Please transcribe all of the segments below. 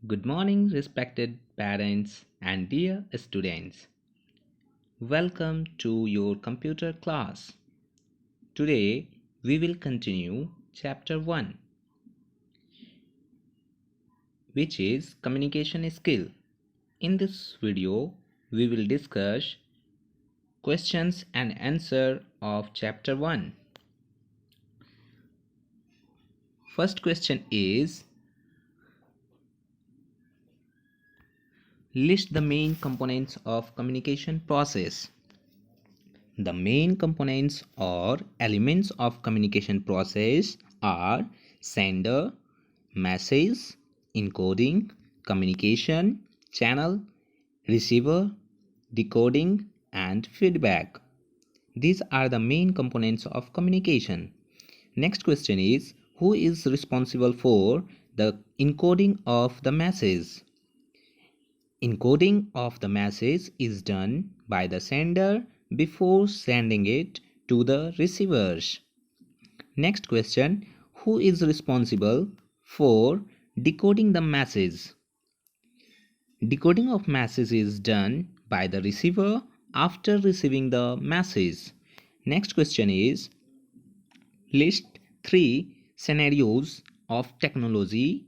Good morning, respected parents and dear students. Welcome to your computer class. Today we will continue Chapter 1, which is communication skill. In this video, we will discuss questions and answer of Chapter 1. First question is, list the main components of communication process. The main components or elements of communication process are sender, message, encoding, communication, channel, receiver, decoding, and feedback. These are the main components of communication. Next question is, who is responsible for the encoding of the message? Encoding of the message is done by the sender before sending it to the receivers. Next question, who is responsible for decoding the message? Decoding of message is done by the receiver after receiving the message. Next question is, list 3 scenarios of technology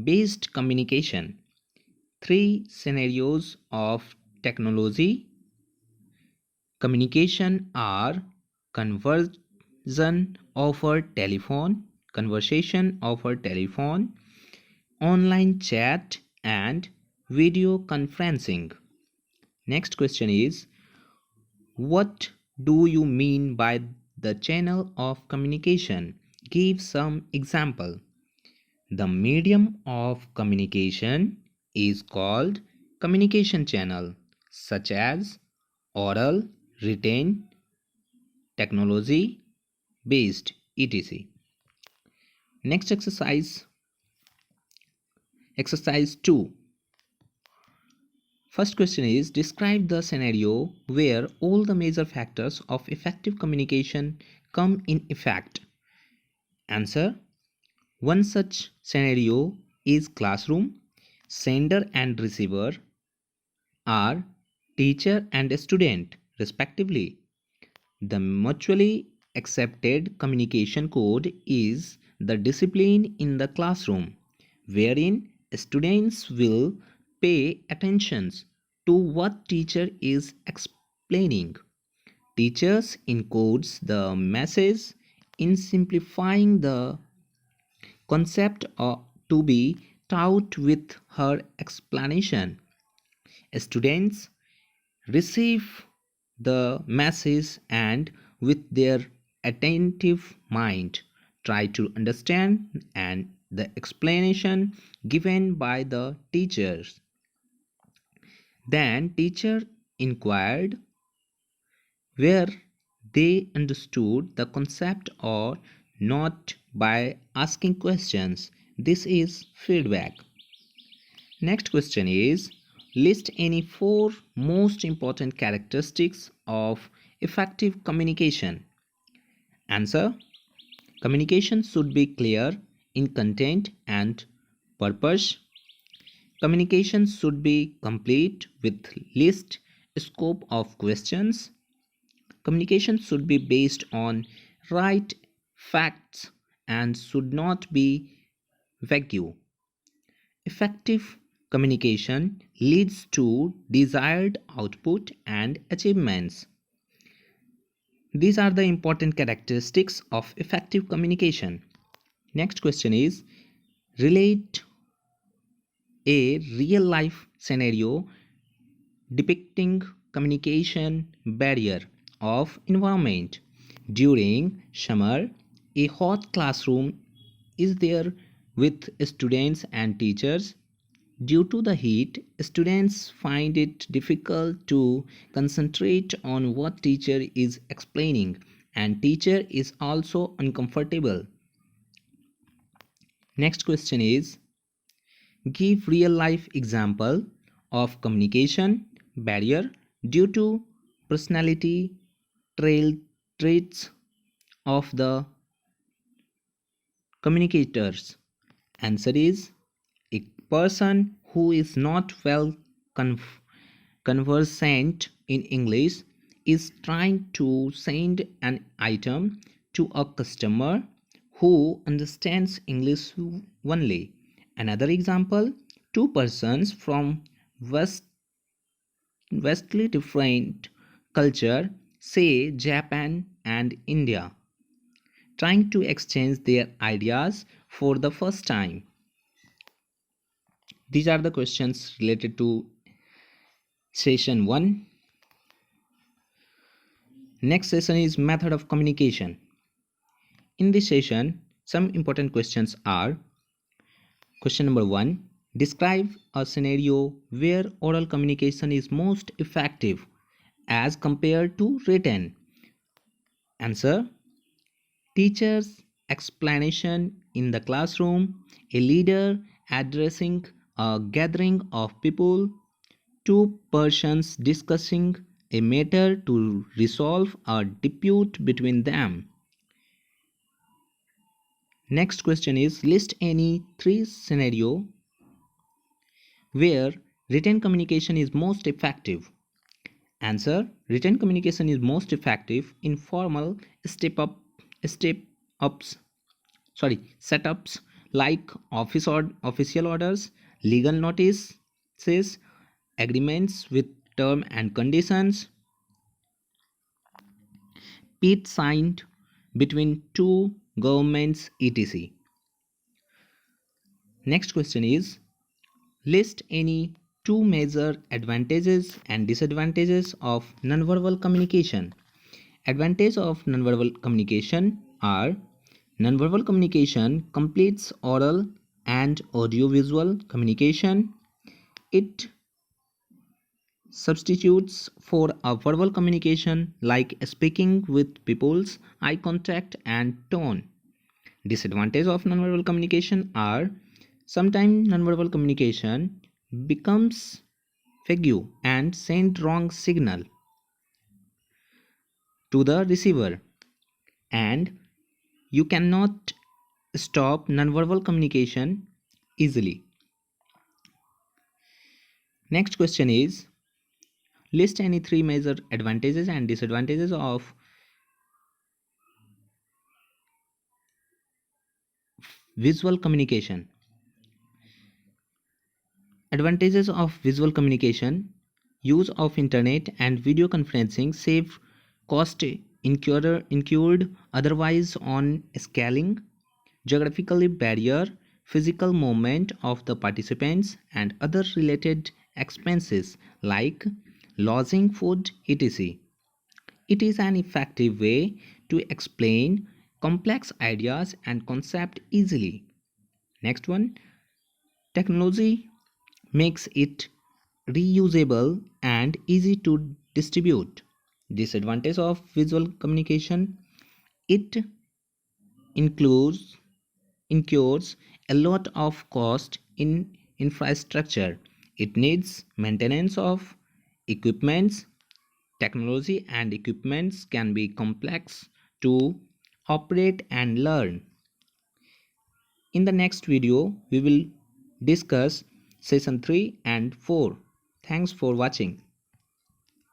based communication. 3 scenarios of technology communication are conversation over telephone, online chat, and video conferencing. Next question is, what do you mean by the channel of communication? Give some example. The medium of communication is called communication channel, such as oral, written, technology based, etc. Next exercise 2. First question is, describe the scenario where all the major factors of effective communication come in effect. Answer: one such scenario is classroom. Sender and receiver are teacher and student respectively. The mutually accepted communication code is the discipline in the classroom, wherein students will pay attention to what teacher is explaining. Teachers encodes the message in simplifying the concept to be taught with her explanation. Students receive the message and with their attentive mind try to understand and the explanation given by the teachers. Then teacher inquired where they understood the concept or not by asking questions. This is feedback. Next question is, list any 4 most important characteristics of effective communication. Answer: communication should be clear in content and purpose. Communication should be complete with least scope of questions. Communication should be based on right facts and should not be vague. Effective communication leads to desired output and achievements. These are the important characteristics of effective communication. Next question is, relate a real life scenario depicting communication barrier of environment. During summer, a hot classroom is there with students and teachers. Due to the heat, students find it difficult to concentrate on what teacher is explaining, and teacher is also uncomfortable. Next question is, give real life example of communication barrier due to personality traits of the communicators. Answer is, a person who is not well conversant in English is trying to send an item to a customer who understands English only. Another example, two persons from vastly different culture, say Japan and India, trying to exchange their ideas for the first time. These are the questions related to session 1. Next session is method of communication. In this session, some important questions are: question number 1, describe a scenario where oral communication is most effective as compared to written. Answer: teacher's explanation in the classroom, a leader addressing a gathering of people, two persons discussing a matter to resolve a dispute between them. Next question is, list any 3 scenarios where written communication is most effective. Answer: written communication is most effective in formal setups like official orders, legal notices, agreements with term and conditions, peace signed between two governments, etc. Next question is, list any 2 major advantages and disadvantages of nonverbal communication. Advantages of nonverbal communication are: nonverbal communication completes oral and audiovisual communication. It substitutes for a verbal communication like speaking with people's eye contact and tone. Disadvantages of nonverbal communication are: sometimes nonverbal communication becomes vague and send wrong signal to the receiver, and you cannot stop nonverbal communication easily. Next question is, list any 3 major advantages and disadvantages of visual communication. Advantages of visual communication: use of internet and video conferencing save cost incurred otherwise on scaling, geographical barrier, physical movement of the participants, and other related expenses like lodging, food, etc. It is an effective way to explain complex ideas and concepts easily. Next one, technology makes it reusable and easy to distribute. Disadvantage of visual communication: it includes incurs a lot of cost in infrastructure. It needs maintenance of equipments. Technology and equipments can be complex to operate and learn. In the next video, we will discuss session 3 and 4. Thanks for watching.